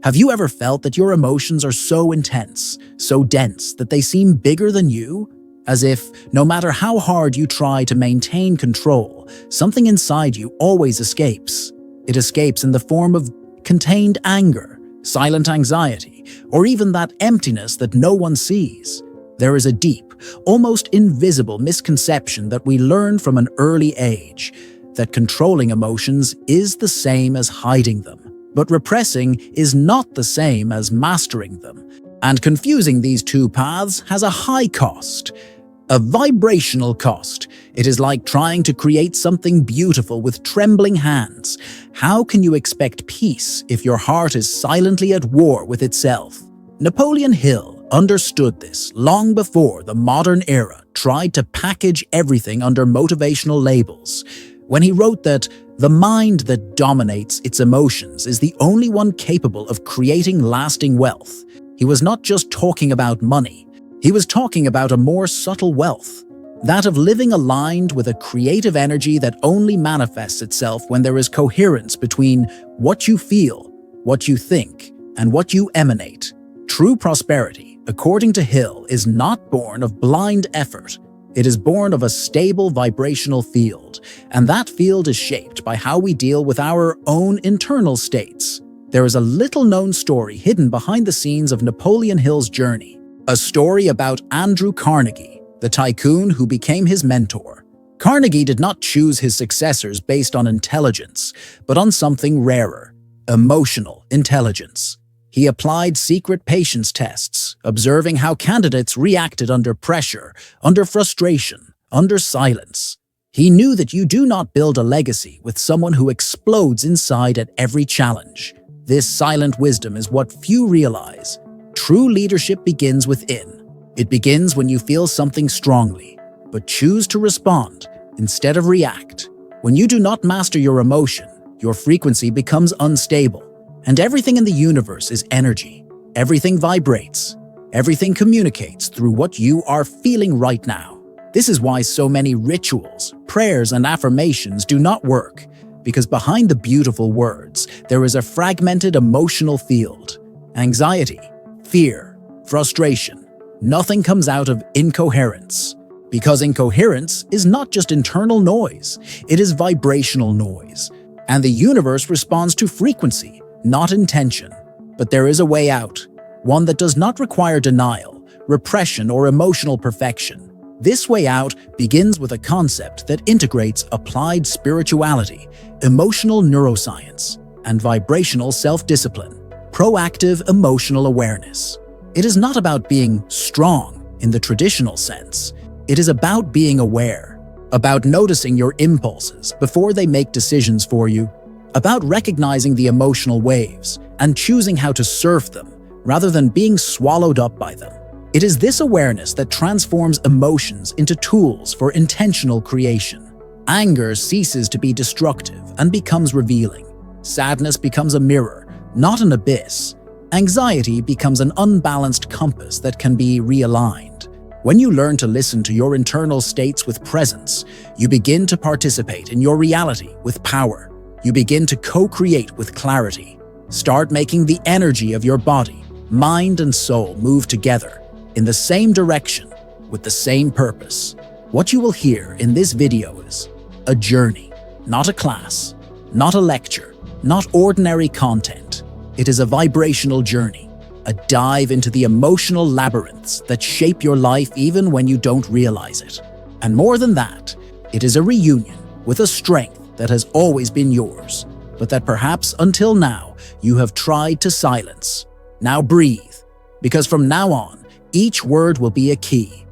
Have you ever felt that your emotions are so intense, so dense, that they seem bigger than you? As if, no matter how hard you try to maintain control, something inside you always escapes. It escapes in the form of contained anger, silent anxiety, or even that emptiness that no one sees. There is a deep, almost invisible misconception that we learn from an early age, that controlling emotions is the same as hiding them. But repressing is not the same as mastering them. And confusing these two paths has a high cost, a vibrational cost. It is like trying to create something beautiful with trembling hands. How can you expect peace if your heart is silently at war with itself? Napoleon Hill understood this long before the modern era tried to package everything under motivational labels. When he wrote that the mind that dominates its emotions is the only one capable of creating lasting wealth, he was not just talking about money. He was talking about a more subtle wealth, that of living aligned with a creative energy that only manifests itself when there is coherence between what you feel, what you think, and what you emanate. True prosperity, according to Hill, is not born of blind effort. It is born of a stable vibrational field, and that field is shaped by how we deal with our own internal states. There is a little-known story hidden behind the scenes of Napoleon Hill's journey, a story about Andrew Carnegie, the tycoon who became his mentor. Carnegie did not choose his successors based on intelligence, but on something rarer, emotional intelligence. He applied secret patience tests, observing how candidates reacted under pressure, under frustration, under silence. He knew that you do not build a legacy with someone who explodes inside at every challenge. This silent wisdom is what few realize. True leadership begins within. It begins when you feel something strongly, but choose to respond instead of react. When you do not master your emotion, your frequency becomes unstable. And everything in the universe is energy. Everything vibrates. Everything communicates through what you are feeling right now. This is why so many rituals, prayers, and affirmations do not work, because behind the beautiful words, there is a fragmented emotional field. Anxiety, fear, frustration. Nothing comes out of incoherence. Because incoherence is not just internal noise, it is vibrational noise. And the universe responds to frequency, not intention. But there is a way out, one that does not require denial, repression, or emotional perfection. This way out begins with a concept that integrates applied spirituality, emotional neuroscience, and vibrational self-discipline, proactive emotional awareness. It is not about being strong in the traditional sense. It is about being aware, about noticing your impulses before they make decisions for you, about recognizing the emotional waves and choosing how to surf them rather than being swallowed up by them. It is this awareness that transforms emotions into tools for intentional creation. Anger ceases to be destructive and becomes revealing. Sadness becomes a mirror, not an abyss. Anxiety becomes an unbalanced compass that can be realigned. When you learn to listen to your internal states with presence, you begin to participate in your reality with power. You begin to co-create with clarity. Start making the energy of your body, mind, and soul move together in the same direction with the same purpose. What you will hear in this video is a journey, not a class, not a lecture, not ordinary content. It is a vibrational journey, a dive into the emotional labyrinths that shape your life even when you don't realize it. And more than that, it is a reunion with a strength that has always been yours, but that perhaps until now you have tried to silence. Now breathe, because from now on, each word will be a key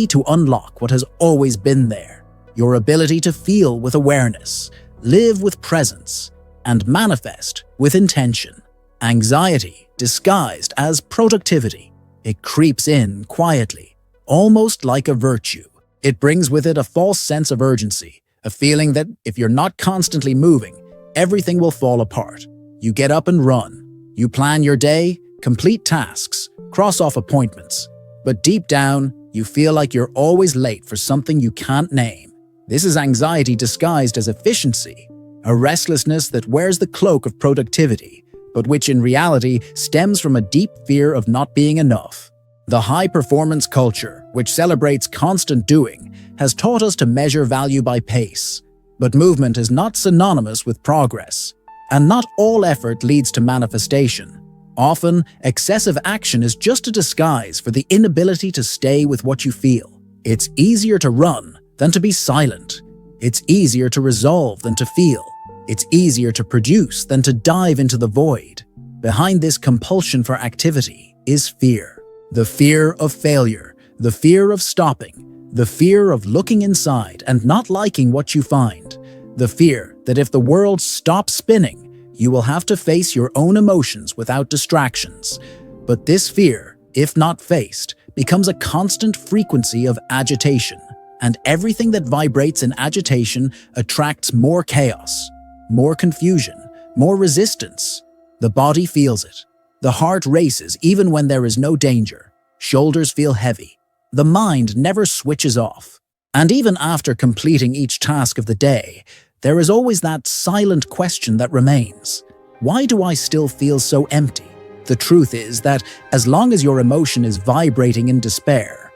to unlock what has always been there, your ability to feel with awareness, live with presence, and manifest with intention. Anxiety, disguised as productivity, it creeps in quietly, almost like a virtue. It brings with it a false sense of urgency, a feeling that if you're not constantly moving, everything will fall apart. You get up and run. You plan your day, complete tasks, cross off appointments. But deep down, you feel like you're always late for something you can't name. This is anxiety disguised as efficiency, a restlessness that wears the cloak of productivity, but which in reality stems from a deep fear of not being enough. The high-performance culture, which celebrates constant doing, has taught us to measure value by pace. But movement is not synonymous with progress, and not all effort leads to manifestation. Often, excessive action is just a disguise for the inability to stay with what you feel. It's easier to run than to be silent. It's easier to resolve than to feel. It's easier to produce than to dive into the void. Behind this compulsion for activity is fear. The fear of failure, the fear of stopping, the fear of looking inside and not liking what you find, the fear that if the world stops spinning, you will have to face your own emotions without distractions. But this fear, if not faced, becomes a constant frequency of agitation, and everything that vibrates in agitation attracts more chaos, more confusion, more resistance. The body feels it. The heart races even when there is no danger. Shoulders feel heavy. The mind never switches off. And even after completing each task of the day, there is always that silent question that remains. Why do I still feel so empty? The truth is that as long as your emotion is vibrating in despair,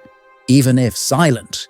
even if silent,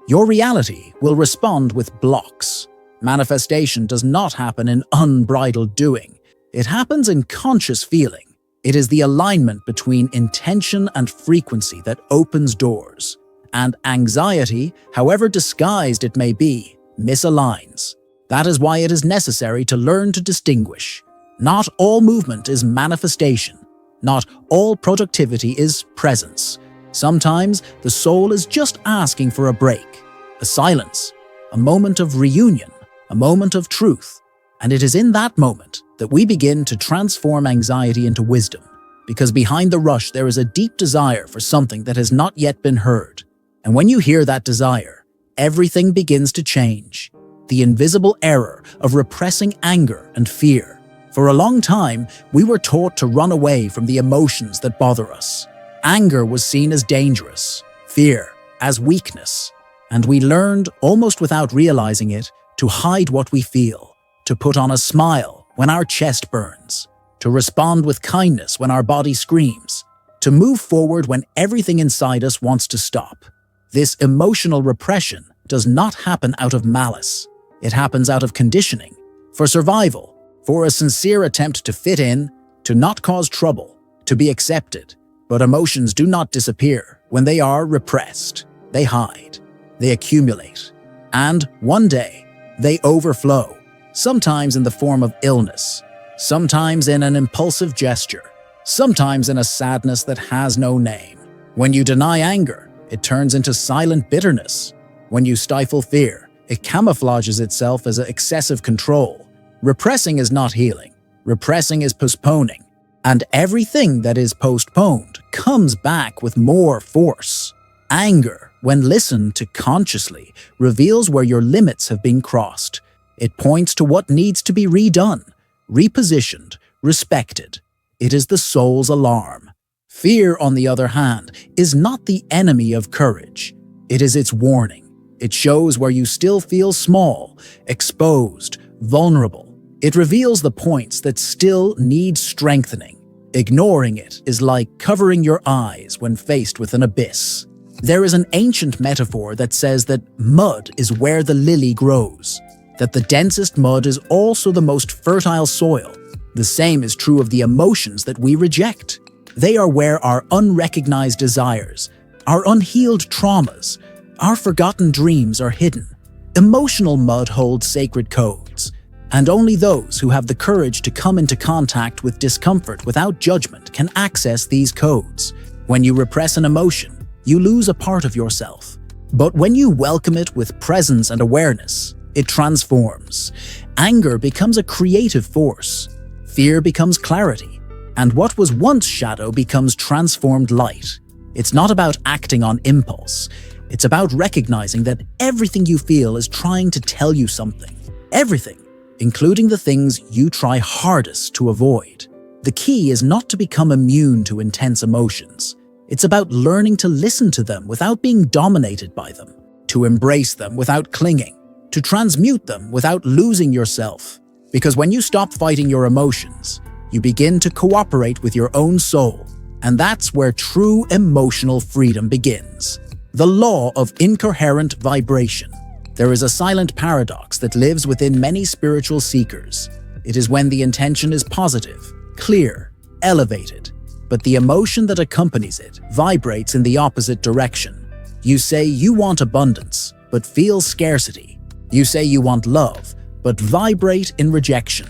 your reality will respond with blocks. Manifestation does not happen in unbridled doing. It happens in conscious feeling. It is the alignment between intention and frequency that opens doors. And anxiety, however disguised it may be, misaligns. That is why it is necessary to learn to distinguish. Not all movement is manifestation. Not all productivity is presence. Sometimes the soul is just asking for a break, a silence, a moment of reunion, a moment of truth. And it is in that moment that we begin to transform anxiety into wisdom. Because behind the rush there is a deep desire for something that has not yet been heard. And when you hear that desire, everything begins to change. The invisible error of repressing anger and fear. For a long time, we were taught to run away from the emotions that bother us. Anger was seen as dangerous, fear as weakness, and we learned, almost without realizing it, to hide what we feel, to put on a smile when our chest burns, to respond with kindness when our body screams, to move forward when everything inside us wants to stop. This emotional repression does not happen out of malice. It happens out of conditioning, for survival, for a sincere attempt to fit in, to not cause trouble, to be accepted. But emotions do not disappear when they are repressed. They hide, they accumulate, and one day they overflow, sometimes in the form of illness, sometimes in an impulsive gesture, sometimes in a sadness that has no name. When you deny anger, it turns into silent bitterness. When you stifle fear, it camouflages itself as excessive control. Repressing is not healing. Repressing is postponing. And everything that is postponed comes back with more force. Anger, when listened to consciously, reveals where your limits have been crossed. It points to what needs to be redone, repositioned, respected. It is the soul's alarm. Fear, on the other hand, is not the enemy of courage. It is its warning. It shows where you still feel small, exposed, vulnerable. It reveals the points that still need strengthening. Ignoring it is like covering your eyes when faced with an abyss. There is an ancient metaphor that says that mud is where the lily grows, that the densest mud is also the most fertile soil. The same is true of the emotions that we reject. They are where our unrecognized desires, our unhealed traumas, our forgotten dreams are hidden. Emotional mud holds sacred codes, and only those who have the courage to come into contact with discomfort without judgment can access these codes. When you repress an emotion, you lose a part of yourself. But when you welcome it with presence and awareness, it transforms. Anger becomes a creative force. Fear becomes clarity. And what was once shadow becomes transformed light. It's not about acting on impulse. It's about recognizing that everything you feel is trying to tell you something. Everything, including the things you try hardest to avoid. The key is not to become immune to intense emotions. It's about learning to listen to them without being dominated by them, to embrace them without clinging, to transmute them without losing yourself. Because when you stop fighting your emotions, You begin to cooperate with your own soul, and that's where true emotional freedom begins. The law of incoherent vibration. There is a silent paradox that lives within many spiritual seekers. It is when the intention is positive, clear, elevated, but the emotion that accompanies it vibrates in the opposite direction. You say you want abundance, but feel scarcity. You say you want love, but vibrate in rejection.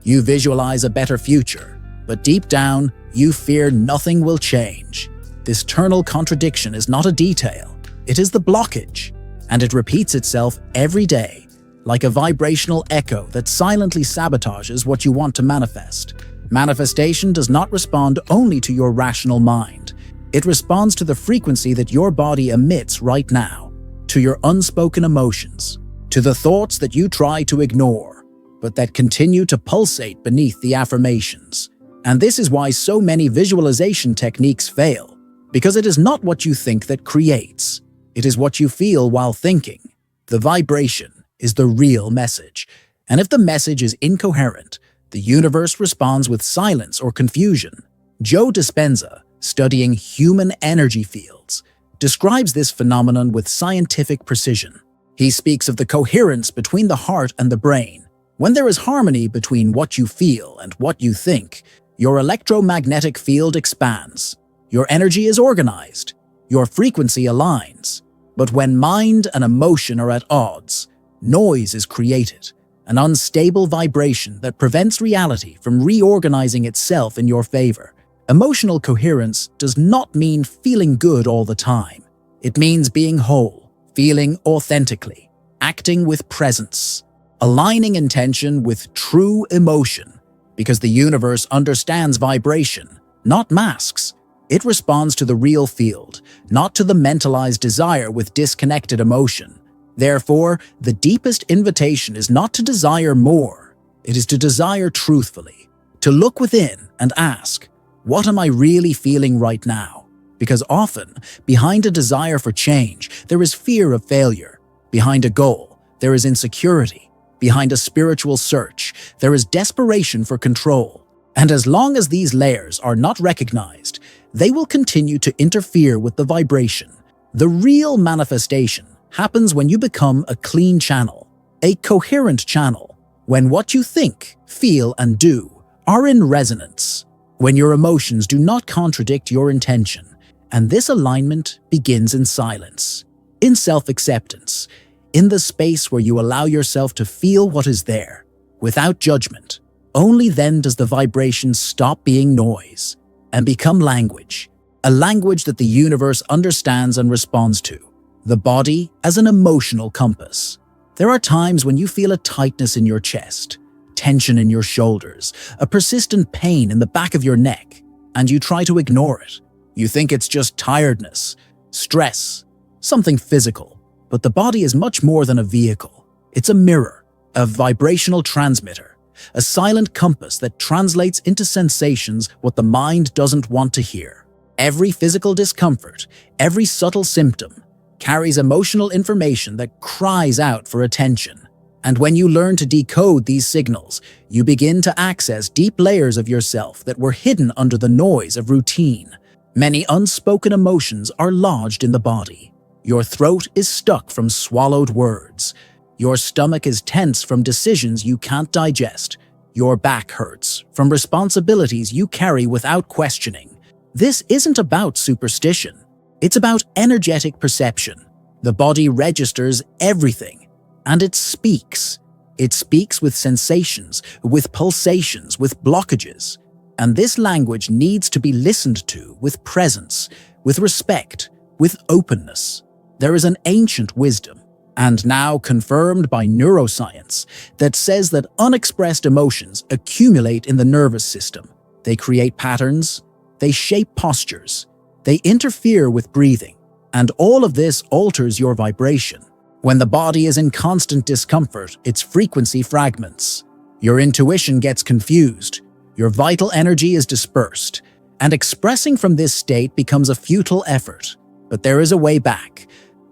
You visualize a better future, but deep down, you fear nothing will change. This eternal contradiction is not a detail, it is the blockage, and it repeats itself every day, like a vibrational echo that silently sabotages what you want to manifest. Manifestation does not respond only to your rational mind. It responds to the frequency that your body emits right now, to your unspoken emotions, to the thoughts that you try to ignore, but that continue to pulsate beneath the affirmations. And this is why so many visualization techniques fail, because it is not what you think that creates. It is what you feel while thinking. The vibration is the real message. And if the message is incoherent, the universe responds with silence or confusion. Joe Dispenza, studying human energy fields, describes this phenomenon with scientific precision. He speaks of the coherence between the heart and the brain. When there is harmony between what you feel and what you think, your electromagnetic field expands. Your energy is organized. Your frequency aligns. But when mind and emotion are at odds, noise is created, an unstable vibration that prevents reality from reorganizing itself in your favor. Emotional coherence does not mean feeling good all the time. It means being whole, feeling authentically, acting with presence, aligning intention with true emotion, because the universe understands vibration, not masks. It responds to the real field, not to the mentalized desire with disconnected emotion. Therefore, the deepest invitation is not to desire more. It is to desire truthfully, to look within and ask, what am I really feeling right now? Because often, behind a desire for change, there is fear of failure. Behind a goal, there is insecurity. Behind a spiritual search, there is desperation for control. And as long as these layers are not recognized, they will continue to interfere with the vibration. The real manifestation happens when you become a clean channel, a coherent channel, when what you think, feel, and do are in resonance, when your emotions do not contradict your intention, and this alignment begins in silence, in self-acceptance, in the space where you allow yourself to feel what is there, without judgment. Only then does the vibration stop being noise and become language, a language that the universe understands and responds to. The body as an emotional compass. There are times when you feel a tightness in your chest, tension in your shoulders, a persistent pain in the back of your neck, and you try to ignore it. You think it's just tiredness, stress, something physical. But the body is much more than a vehicle. It's a mirror, a vibrational transmitter, a silent compass that translates into sensations what the mind doesn't want to hear. Every physical discomfort, every subtle symptom, carries emotional information that cries out for attention. And when you learn to decode these signals, you begin to access deep layers of yourself that were hidden under the noise of routine. Many unspoken emotions are lodged in the body. Your throat is stuck from swallowed words. Your stomach is tense from decisions you can't digest. Your back hurts from responsibilities you carry without questioning. This isn't about superstition. It's about energetic perception. The body registers everything, and it speaks. It speaks with sensations, with pulsations, with blockages. And this language needs to be listened to with presence, with respect, with openness. There is an ancient wisdom, and now confirmed by neuroscience, that says that unexpressed emotions accumulate in the nervous system. They create patterns, they shape postures, they interfere with breathing, and all of this alters your vibration. When the body is in constant discomfort, its frequency fragments. Your intuition gets confused, your vital energy is dispersed, and expressing from this state becomes a futile effort. But there is a way back.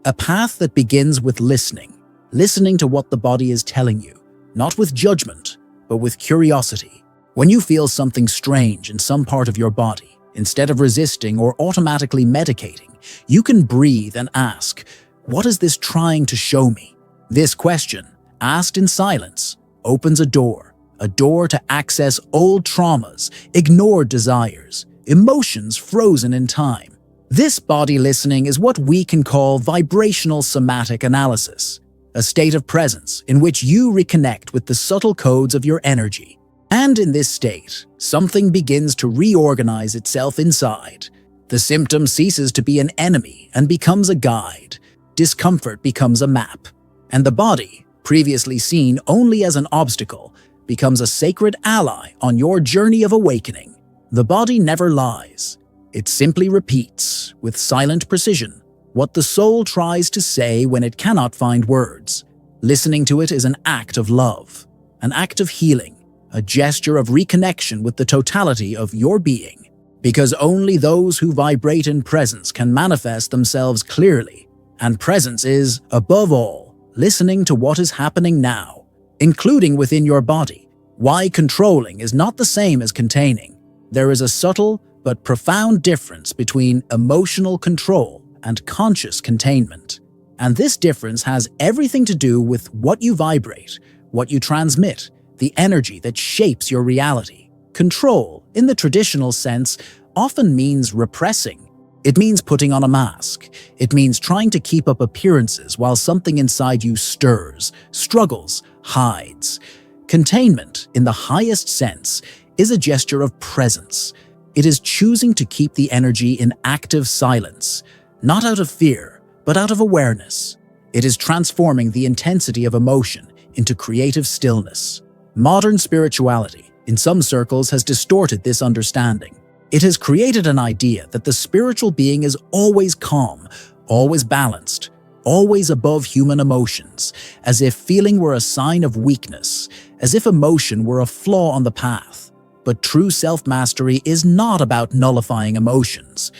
A path that begins with listening to what the body is telling you, not with judgment, but with curiosity. When you feel something strange in some part of your body, instead of resisting or automatically medicating, you can breathe and ask, "What is this trying to show me?" This question, asked in silence, opens a door to access old traumas, ignored desires, emotions frozen in time. This body listening is what we can call vibrational somatic analysis, a state of presence in which you reconnect with the subtle codes of your energy. And in this state, something begins to reorganize itself inside. The symptom ceases to be an enemy and becomes a guide. Discomfort becomes a map. And the body, previously seen only as an obstacle, becomes a sacred ally on your journey of awakening. The body never lies. It simply repeats, with silent precision, what the soul tries to say when it cannot find words. Listening to it is an act of love, an act of healing, a gesture of reconnection with the totality of your being. Because only those who vibrate in presence can manifest themselves clearly. And presence is, above all, listening to what is happening now, including within your body. Why controlling is not the same as containing. There is a subtle but profound difference between emotional control and conscious containment. And this difference has everything to do with what you vibrate, what you transmit, the energy that shapes your reality. Control, in the traditional sense, often means repressing. It means putting on a mask. It means trying to keep up appearances while something inside you stirs, struggles, hides. Containment, in the highest sense, is a gesture of presence. It is choosing to keep the energy in active silence, not out of fear, but out of awareness. It is transforming the intensity of emotion into creative stillness. Modern spirituality, in some circles, has distorted this understanding. It has created an idea that the spiritual being is always calm, always balanced, always above human emotions, as if feeling were a sign of weakness, as if emotion were a flaw on the path. But true self-mastery is not about nullifying emotions.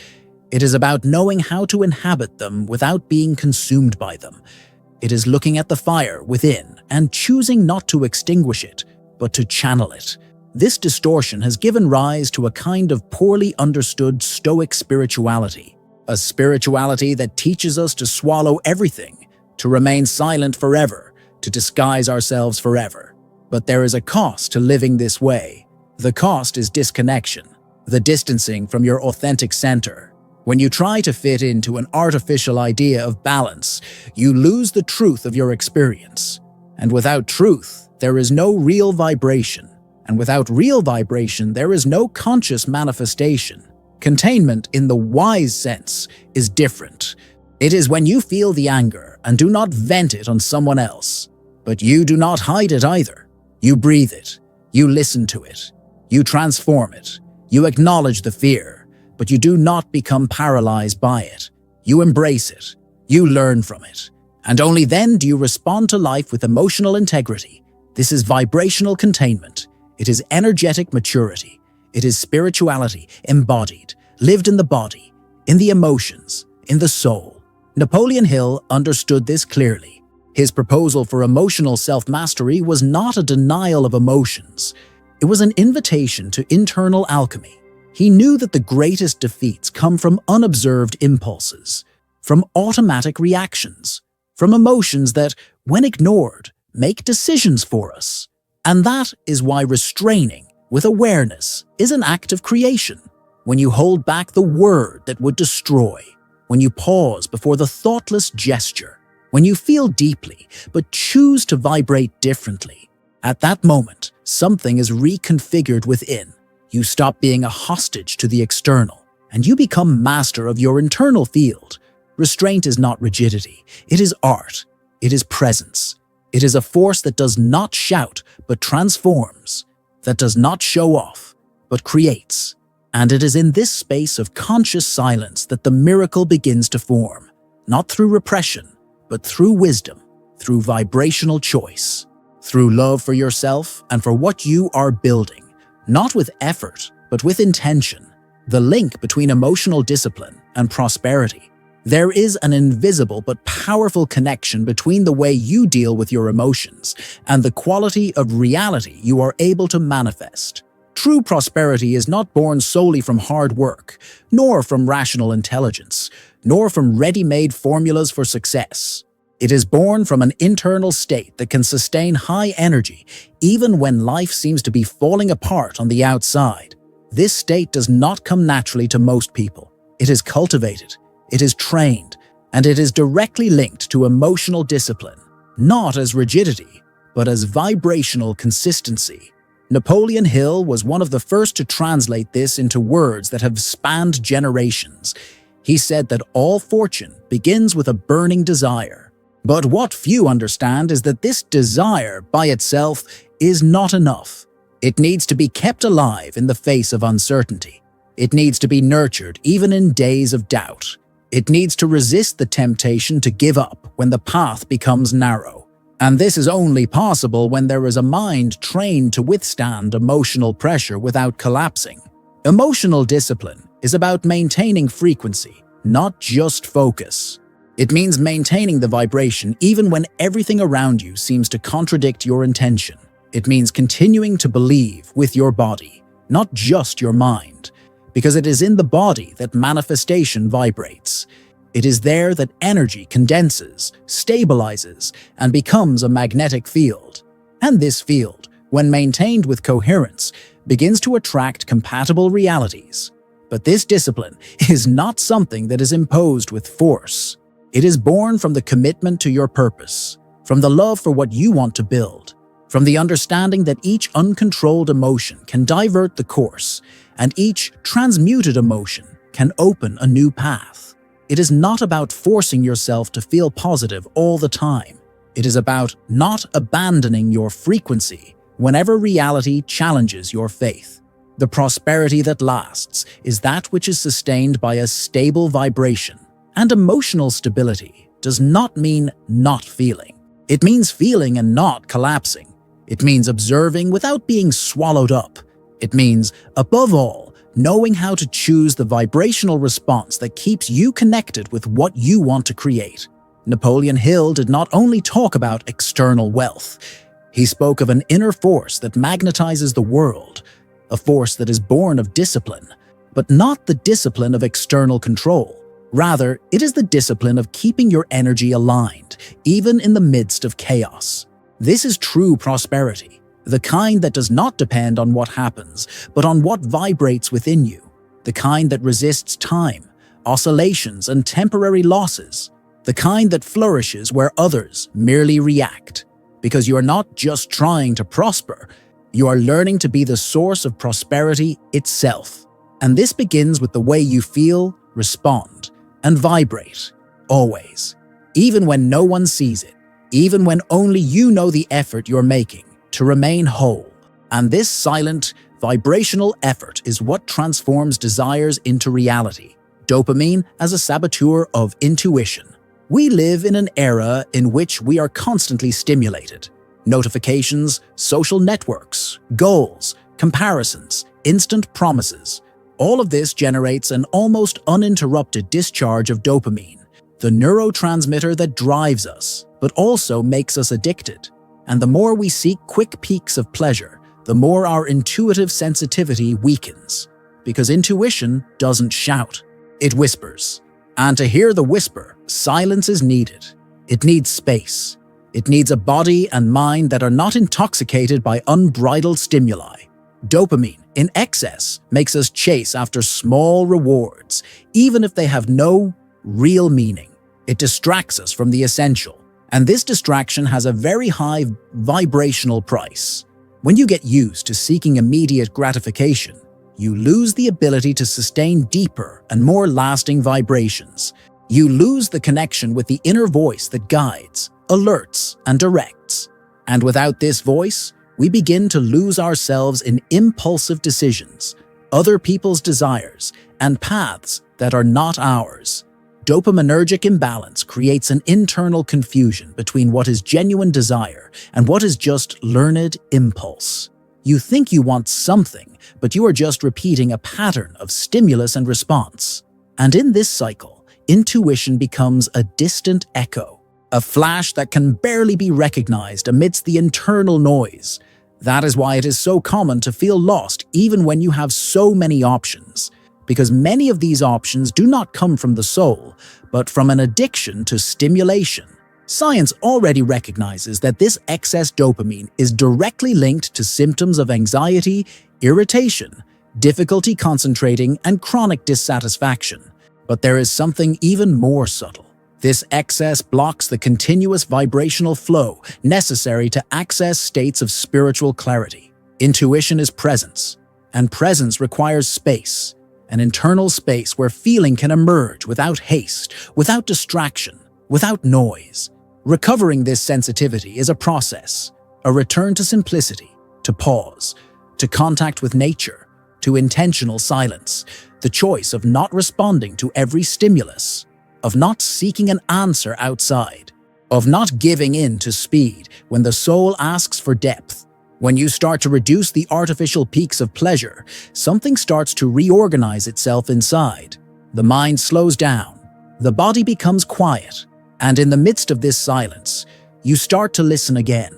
It is about knowing how to inhabit them without being consumed by them. It is looking at the fire within and choosing not to extinguish it, but to channel it. This distortion has given rise to a kind of poorly understood Stoic spirituality, a spirituality that teaches us to swallow everything, to remain silent forever, to disguise ourselves forever. But there is a cost to living this way. The cost is disconnection, the distancing from your authentic center. When you try to fit into an artificial idea of balance, you lose the truth of your experience. And without truth, there is no real vibration. And without real vibration, there is no conscious manifestation. Containment, in the wise sense, is different. It is when you feel the anger and do not vent it on someone else. But you do not hide it either. You breathe it. You listen to it. You transform it. You acknowledge the fear. But you do not become paralyzed by it. You embrace it. You learn from it. And only then do you respond to life with emotional integrity. This is vibrational containment. It is energetic maturity. It is spirituality embodied, lived in the body, in the emotions, in the soul. Napoleon Hill understood this clearly. His proposal for emotional self-mastery was not a denial of emotions. It was an invitation to internal alchemy. He knew that the greatest defeats come from unobserved impulses, from automatic reactions, from emotions that, when ignored, make decisions for us. And that is why restraining with awareness is an act of creation. When you hold back the word that would destroy, when you pause before the thoughtless gesture, when you feel deeply but choose to vibrate differently, at that moment, something is reconfigured within. You stop being a hostage to the external, and you become master of your internal field. Restraint is not rigidity. It is art. It is presence. It is a force that does not shout, but transforms, that does not show off, but creates. And it is in this space of conscious silence that the miracle begins to form, not through repression, but through wisdom, through vibrational choice, through love for yourself and for what you are building. Not with effort, but with intention. The link between emotional discipline and prosperity. There is an invisible but powerful connection between the way you deal with your emotions and the quality of reality you are able to manifest. True prosperity is not born solely from hard work, nor from rational intelligence, nor from ready-made formulas for success. It is born from an internal state that can sustain high energy even when life seems to be falling apart on the outside. This state does not come naturally to most people. It is cultivated, it is trained, and it is directly linked to emotional discipline, not as rigidity, but as vibrational consistency. Napoleon Hill was one of the first to translate this into words that have spanned generations. He said that all fortune begins with a burning desire. But what few understand is that this desire by itself is not enough. It needs to be kept alive in the face of uncertainty. It needs to be nurtured even in days of doubt. It needs to resist the temptation to give up when the path becomes narrow. And this is only possible when there is a mind trained to withstand emotional pressure without collapsing. Emotional discipline is about maintaining frequency, not just focus. It means maintaining the vibration even when everything around you seems to contradict your intention. It means continuing to believe with your body, not just your mind, because it is in the body that manifestation vibrates. It is there that energy condenses, stabilizes, and becomes a magnetic field. And this field, when maintained with coherence, begins to attract compatible realities. But this discipline is not something that is imposed with force. It is born from the commitment to your purpose, from the love for what you want to build, from the understanding that each uncontrolled emotion can divert the course, and each transmuted emotion can open a new path. It is not about forcing yourself to feel positive all the time. It is about not abandoning your frequency whenever reality challenges your faith. The prosperity that lasts is that which is sustained by a stable vibration. And emotional stability does not mean not feeling. It means feeling and not collapsing. It means observing without being swallowed up. It means, above all, knowing how to choose the vibrational response that keeps you connected with what you want to create. Napoleon Hill did not only talk about external wealth. He spoke of an inner force that magnetizes the world, a force that is born of discipline, but not the discipline of external control. Rather, it is the discipline of keeping your energy aligned, even in the midst of chaos. This is true prosperity, the kind that does not depend on what happens, but on what vibrates within you, the kind that resists time, oscillations, and temporary losses, the kind that flourishes where others merely react. Because you are not just trying to prosper, you are learning to be the source of prosperity itself. And this begins with the way you feel, respond, and vibrate, always, even when no one sees it, even when only you know the effort you're making to remain whole. And this silent, vibrational effort is what transforms desires into reality. Dopamine as a saboteur of intuition. We live in an era in which we are constantly stimulated. Notifications, social networks, goals, comparisons, instant promises. All of this generates an almost uninterrupted discharge of dopamine, the neurotransmitter that drives us, but also makes us addicted. And the more we seek quick peaks of pleasure, the more our intuitive sensitivity weakens. Because intuition doesn't shout, it whispers. And to hear the whisper, silence is needed. It needs space. It needs a body and mind that are not intoxicated by unbridled stimuli. Dopamine, in excess, makes us chase after small rewards, even if they have no real meaning. It distracts us from the essential, and this distraction has a very high vibrational price. When you get used to seeking immediate gratification, you lose the ability to sustain deeper and more lasting vibrations. You lose the connection with the inner voice that guides, alerts, and directs. And without this voice, we begin to lose ourselves in impulsive decisions, other people's desires, and paths that are not ours. Dopaminergic imbalance creates an internal confusion between what is genuine desire and what is just learned impulse. You think you want something, but you are just repeating a pattern of stimulus and response. And in this cycle, intuition becomes a distant echo, a flash that can barely be recognized amidst the internal noise. That is why it is so common to feel lost even when you have so many options, because many of these options do not come from the soul, but from an addiction to stimulation. Science already recognizes that this excess dopamine is directly linked to symptoms of anxiety, irritation, difficulty concentrating, and chronic dissatisfaction. But there is something even more subtle. This excess blocks the continuous vibrational flow necessary to access states of spiritual clarity. Intuition is presence, and presence requires space, an internal space where feeling can emerge without haste, without distraction, without noise. Recovering this sensitivity is a process, a return to simplicity, to pause, to contact with nature, to intentional silence, the choice of not responding to every stimulus, of not seeking an answer outside, of not giving in to speed when the soul asks for depth. When you start to reduce the artificial peaks of pleasure, something starts to reorganize itself inside. The mind slows down, the body becomes quiet, and in the midst of this silence, you start to listen again.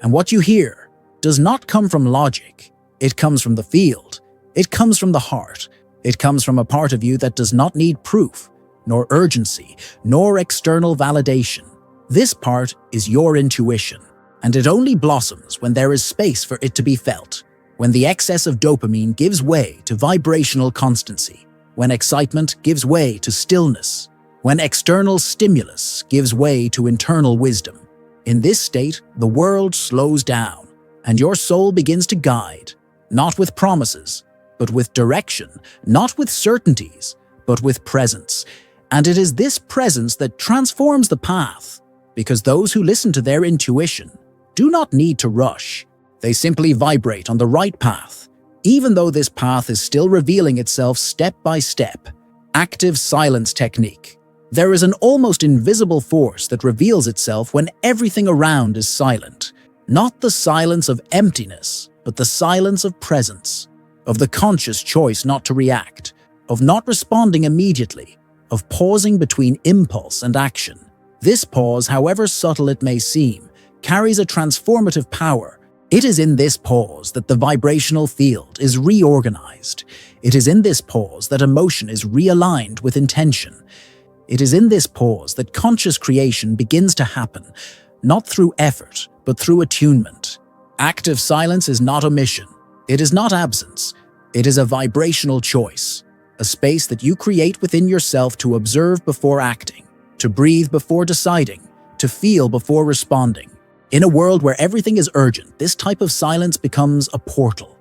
And what you hear does not come from logic. It comes from the field. It comes from the heart. It comes from a part of you that does not need proof, nor urgency, nor external validation. This part is your intuition, and it only blossoms when there is space for it to be felt, when the excess of dopamine gives way to vibrational constancy, when excitement gives way to stillness, when external stimulus gives way to internal wisdom. In this state, the world slows down, and your soul begins to guide, not with promises, but with direction, not with certainties, but with presence. And it is this presence that transforms the path, because those who listen to their intuition do not need to rush. They simply vibrate on the right path, even though this path is still revealing itself step by step. Active silence technique. There is an almost invisible force that reveals itself when everything around is silent. Not the silence of emptiness, but the silence of presence, of the conscious choice not to react, of not responding immediately, of pausing between impulse and action. This pause, however subtle it may seem, carries a transformative power. It is in this pause that the vibrational field is reorganized. It is in this pause that emotion is realigned with intention. It is in this pause that conscious creation begins to happen, not through effort, but through attunement. Active silence is not omission. It is not absence. It is a vibrational choice, a space that you create within yourself to observe before acting, to breathe before deciding, to feel before responding. In a world where everything is urgent, this type of silence becomes a portal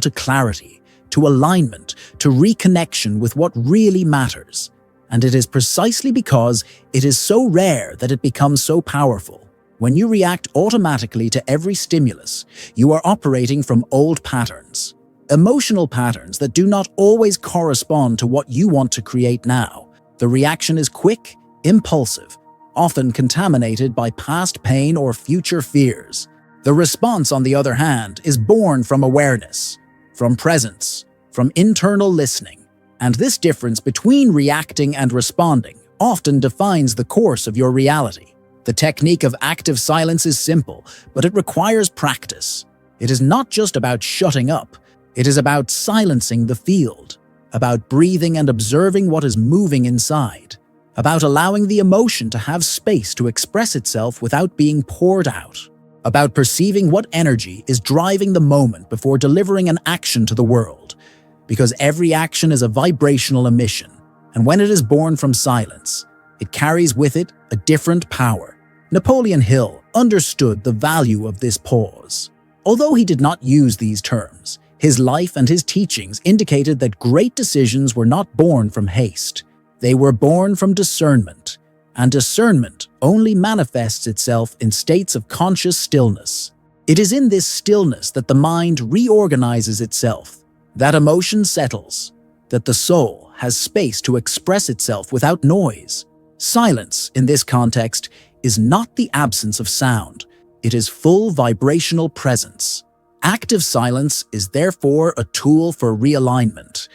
to clarity, to alignment, to reconnection with what really matters. And it is precisely because it is so rare that it becomes so powerful. When you react automatically to every stimulus, you are operating from old patterns, emotional patterns that do not always correspond to what you want to create now. The reaction is quick, impulsive, often contaminated by past pain or future fears. The response, on the other hand, is born from awareness, from presence, from internal listening. And this difference between reacting and responding often defines the course of your reality. The technique of active silence is simple, but it requires practice. It is not just about shutting up. It is about silencing the field, about breathing and observing what is moving inside, about allowing the emotion to have space to express itself without being poured out, about perceiving what energy is driving the moment before delivering an action to the world. Because every action is a vibrational emission, and when it is born from silence, it carries with it a different power. Napoleon Hill understood the value of this pause. Although he did not use these terms, his life and his teachings indicated that great decisions were not born from haste. They were born from discernment, and discernment only manifests itself in states of conscious stillness. It is in this stillness that the mind reorganizes itself, that emotion settles, that the soul has space to express itself without noise. Silence, in this context, is not the absence of sound. It is full vibrational presence. Active silence is therefore a tool for realignment.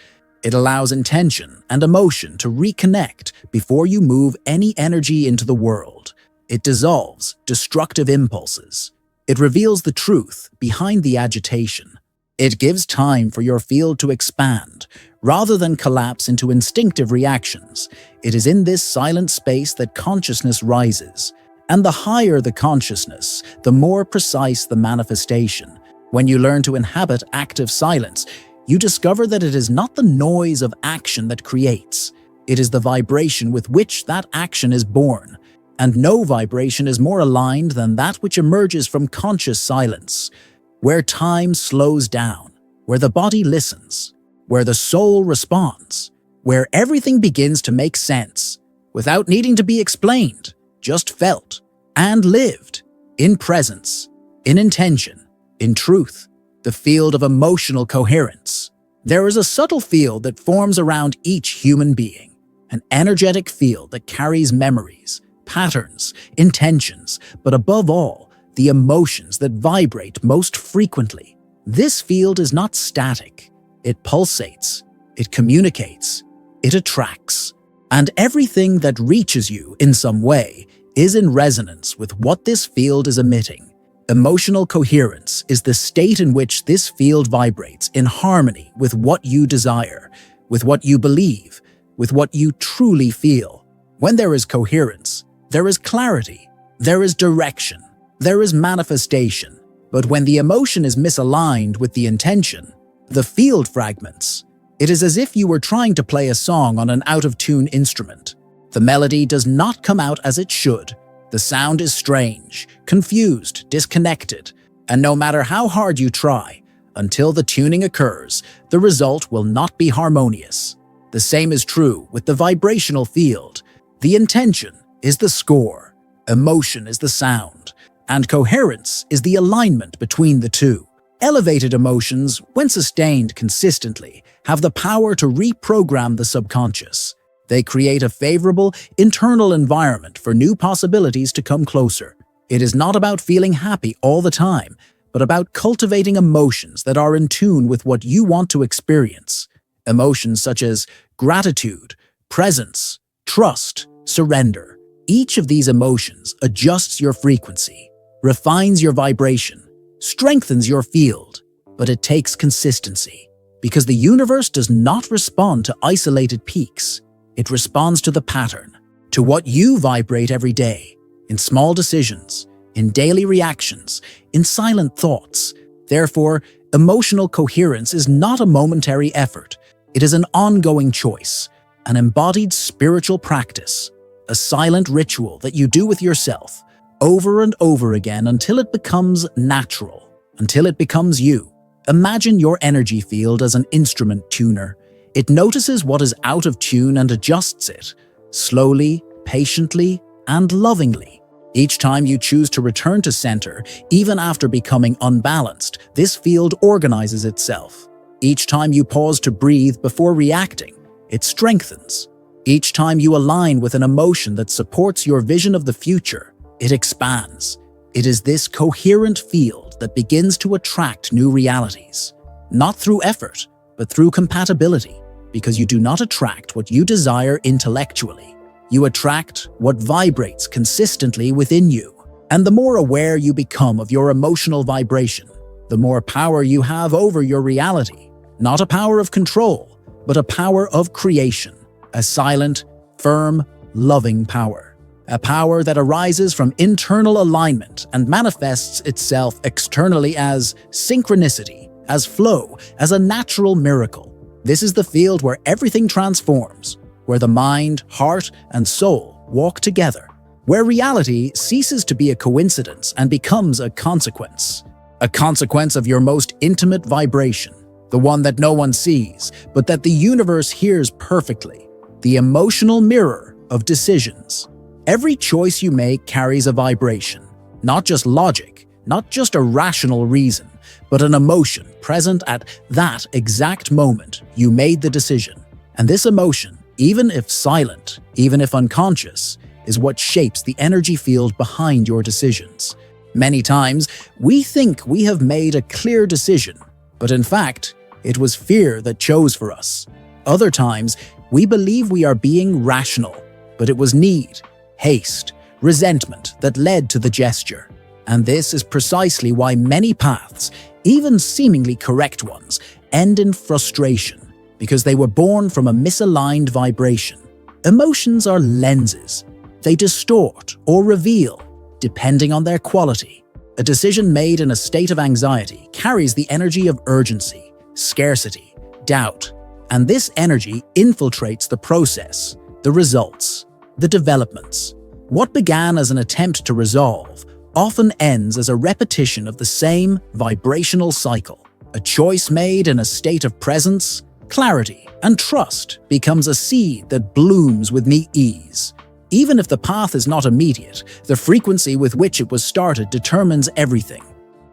It allows intention and emotion to reconnect before you move any energy into the world. It dissolves destructive impulses. It reveals the truth behind the agitation. It gives time for your field to expand, rather than collapse into instinctive reactions. It is in this silent space that consciousness rises. And the higher the consciousness, the more precise the manifestation. When you learn to inhabit active silence, you discover that it is not the noise of action that creates. It is the vibration with which that action is born. And no vibration is more aligned than that which emerges from conscious silence, where time slows down, where the body listens, where the soul responds, where everything begins to make sense, without needing to be explained, just felt and lived, in presence, in intention, in truth, the field of emotional coherence. There is a subtle field that forms around each human being, an energetic field that carries memories, patterns, intentions, but above all, the emotions that vibrate most frequently. This field is not static. It pulsates, it communicates, it attracts. And everything that reaches you in some way is in resonance with what this field is emitting. Emotional coherence is the state in which this field vibrates in harmony with what you desire, with what you believe, with what you truly feel. When there is coherence, there is clarity, there is direction, there is manifestation. But when the emotion is misaligned with the intention, the field fragments. It is as if you were trying to play a song on an out-of-tune instrument. The melody does not come out as it should. The sound is strange, confused, disconnected, and no matter how hard you try, until the tuning occurs, the result will not be harmonious. The same is true with the vibrational field. The intention is the score, emotion is the sound, and coherence is the alignment between the two. Elevated emotions, when sustained consistently, have the power to reprogram the subconscious. They create a favorable, internal environment for new possibilities to come closer. It is not about feeling happy all the time, but about cultivating emotions that are in tune with what you want to experience. Emotions such as gratitude, presence, trust, surrender. Each of these emotions adjusts your frequency, refines your vibration, strengthens your field, but it takes consistency. Because the universe does not respond to isolated peaks. It responds to the pattern, to what you vibrate every day, in small decisions, in daily reactions, in silent thoughts. Therefore, emotional coherence is not a momentary effort. It is an ongoing choice, an embodied spiritual practice, a silent ritual that you do with yourself, over and over again until it becomes natural, until it becomes you. Imagine your energy field as an instrument tuner. It notices what is out of tune and adjusts it, slowly, patiently, and lovingly. Each time you choose to return to center, even after becoming unbalanced, this field organizes itself. Each time you pause to breathe before reacting, it strengthens. Each time you align with an emotion that supports your vision of the future, it expands. It is this coherent field that begins to attract new realities, not through effort, but through compatibility, because you do not attract what you desire intellectually. You attract what vibrates consistently within you. And the more aware you become of your emotional vibration, the more power you have over your reality. Not a power of control, but a power of creation. A silent, firm, loving power. A power that arises from internal alignment and manifests itself externally as synchronicity, as flow, as a natural miracle. This is the field where everything transforms, where the mind, heart, and soul walk together, where reality ceases to be a coincidence and becomes a consequence of your most intimate vibration, the one that no one sees, but that the universe hears perfectly, the emotional mirror of decisions. Every choice you make carries a vibration, not just logic, not just a rational reason, but an emotion present at that exact moment you made the decision. And this emotion, even if silent, even if unconscious, is what shapes the energy field behind your decisions. Many times, we think we have made a clear decision, but in fact, it was fear that chose for us. Other times, we believe we are being rational, but it was need, haste, resentment that led to the gesture. And this is precisely why many paths, even seemingly correct ones, end in frustration, because they were born from a misaligned vibration. Emotions are lenses. They distort or reveal, depending on their quality. A decision made in a state of anxiety carries the energy of urgency, scarcity, doubt, and this energy infiltrates the process, the results, the developments. What began as an attempt to resolve often ends as a repetition of the same vibrational cycle. A choice made in a state of presence, clarity, and trust becomes a seed that blooms with ease. Even if the path is not immediate, the frequency with which it was started determines everything.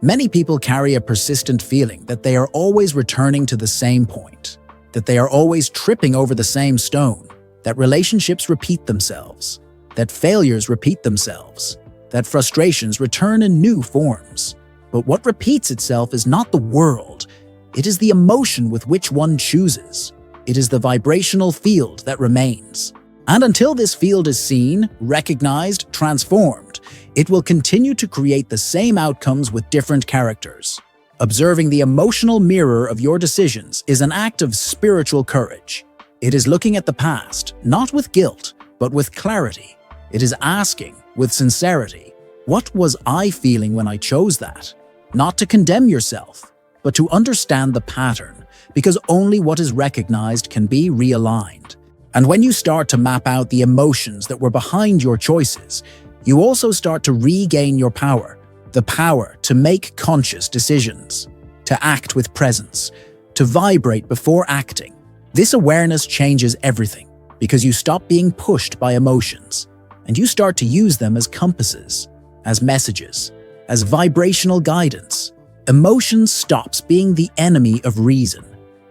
Many people carry a persistent feeling that they are always returning to the same point, that they are always tripping over the same stone, that relationships repeat themselves, that failures repeat themselves, that frustrations return in new forms. But what repeats itself is not the world. It is the emotion with which one chooses. It is the vibrational field that remains. And until this field is seen, recognized, transformed, it will continue to create the same outcomes with different characters. Observing the emotional mirror of your decisions is an act of spiritual courage. It is looking at the past, not with guilt, but with clarity. It is asking, with sincerity, what was I feeling when I chose that? Not to condemn yourself, but to understand the pattern, because only what is recognized can be realigned. And when you start to map out the emotions that were behind your choices, you also start to regain your power, the power to make conscious decisions, to act with presence, to vibrate before acting. This awareness changes everything, because you stop being pushed by emotions, and you start to use them as compasses, as messages, as vibrational guidance. Emotion stops being the enemy of reason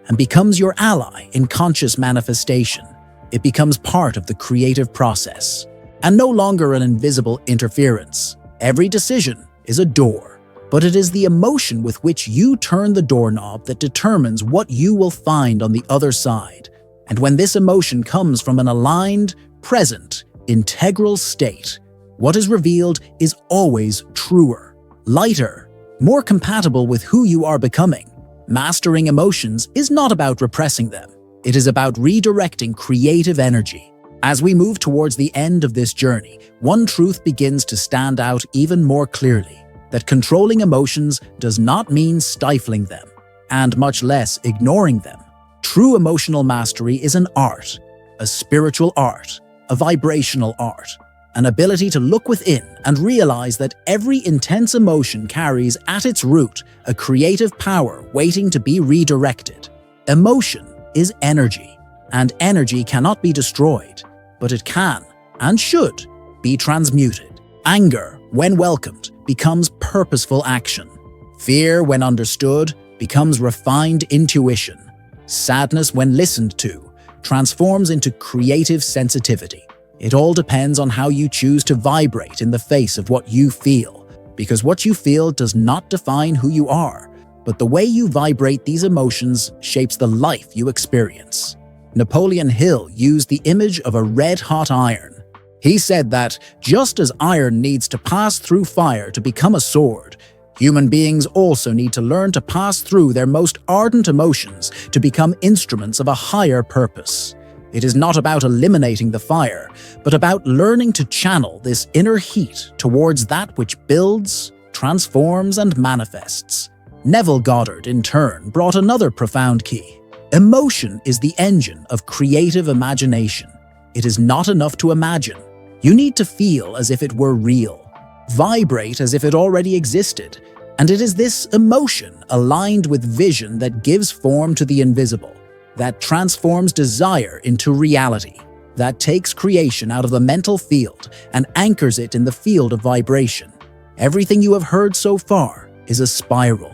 and becomes your ally in conscious manifestation. It becomes part of the creative process, and no longer an invisible interference. Every decision is a door, but it is the emotion with which you turn the doorknob that determines what you will find on the other side. And when this emotion comes from an aligned, present, integral state, what is revealed is always truer, lighter, more compatible with who you are becoming. Mastering emotions is not about repressing them. It is about redirecting creative energy. As we move towards the end of this journey, one truth begins to stand out even more clearly, that controlling emotions does not mean stifling them, and much less ignoring them. True emotional mastery is an art, a spiritual art, a vibrational art, an ability to look within and realize that every intense emotion carries at its root a creative power waiting to be redirected. Emotion is energy, and energy cannot be destroyed, but it can and should be transmuted. Anger, when welcomed, becomes purposeful action. Fear, when understood, becomes refined intuition. Sadness, when listened to, transforms into creative sensitivity. It all depends on how you choose to vibrate in the face of what you feel, because what you feel does not define who you are, but the way you vibrate these emotions shapes the life you experience. Napoleon Hill used the image of a red-hot iron. He said that just as iron needs to pass through fire to become a sword, human beings also need to learn to pass through their most ardent emotions to become instruments of a higher purpose. It is not about eliminating the fire, but about learning to channel this inner heat towards that which builds, transforms, and manifests. Neville Goddard, in turn, brought another profound key. Emotion is the engine of creative imagination. It is not enough to imagine. You need to feel as if it were real, vibrate as if it already existed, and it is this emotion aligned with vision that gives form to the invisible, that transforms desire into reality, that takes creation out of the mental field and anchors it in the field of vibration. Everything you have heard so far is a spiral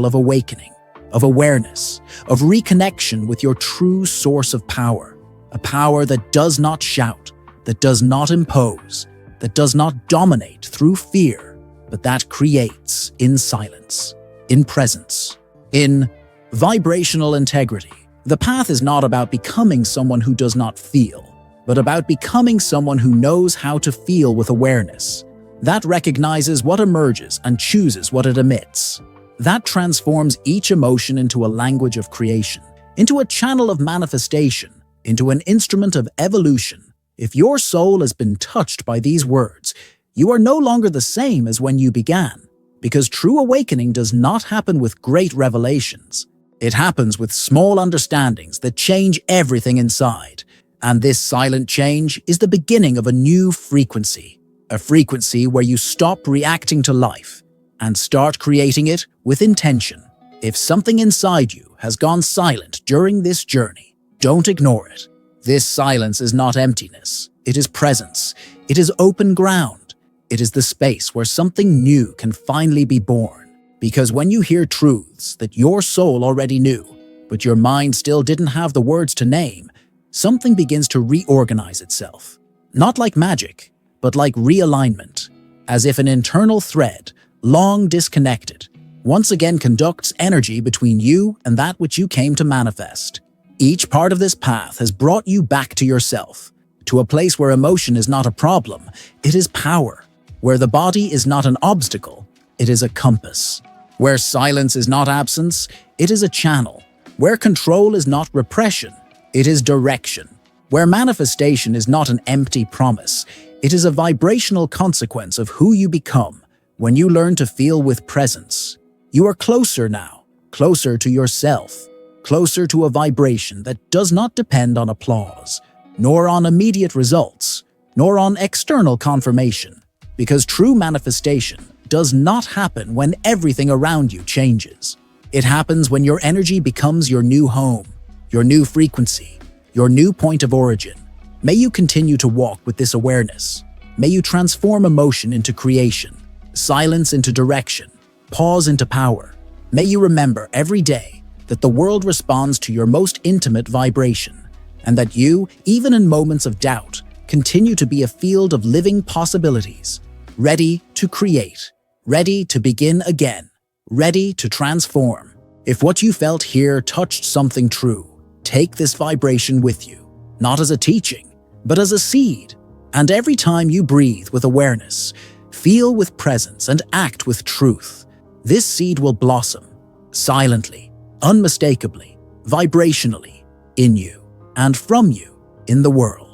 of awakening, of awareness, of reconnection with your true source of power, a power that does not shout, that does not impose, that does not dominate through fear, but that creates in silence, in presence, in vibrational integrity. The path is not about becoming someone who does not feel, but about becoming someone who knows how to feel with awareness, That recognizes what emerges and chooses what it emits. That transforms each emotion into a language of creation, into a channel of manifestation, into an instrument of evolution. If your soul has been touched by these words, you are no longer the same as when you began, because true awakening does not happen with great revelations. It happens with small understandings that change everything inside. And this silent change is the beginning of a new frequency, a frequency where you stop reacting to life and start creating it with intention. If something inside you has gone silent during this journey, don't ignore it. This silence is not emptiness. It is presence. It is open ground. It is the space where something new can finally be born. Because when you hear truths that your soul already knew, but your mind still didn't have the words to name, something begins to reorganize itself. Not like magic, but like realignment, as if an internal thread, long disconnected, once again conducts energy between you and that which you came to manifest. Each part of this path has brought you back to yourself, to a place where emotion is not a problem, it is power, where the body is not an obstacle, it is a compass, where silence is not absence, it is a channel, where control is not repression, it is direction, where manifestation is not an empty promise, it is a vibrational consequence of who you become when you learn to feel with presence. You are closer now, closer to yourself, closer to a vibration that does not depend on applause, nor on immediate results, nor on external confirmation, because true manifestation does not happen when everything around you changes. It happens when your energy becomes your new home, your new frequency, your new point of origin. May you continue to walk with this awareness. May you transform emotion into creation, silence into direction, pause into power. May you remember every day that the world responds to your most intimate vibration, and that you, even in moments of doubt, continue to be a field of living possibilities, ready to create, ready to begin again, ready to transform. If what you felt here touched something true, take this vibration with you, not as a teaching, but as a seed. And every time you breathe with awareness, feel with presence, and act with truth, this seed will blossom, silently, unmistakably, vibrationally, in you, and from you, in the world.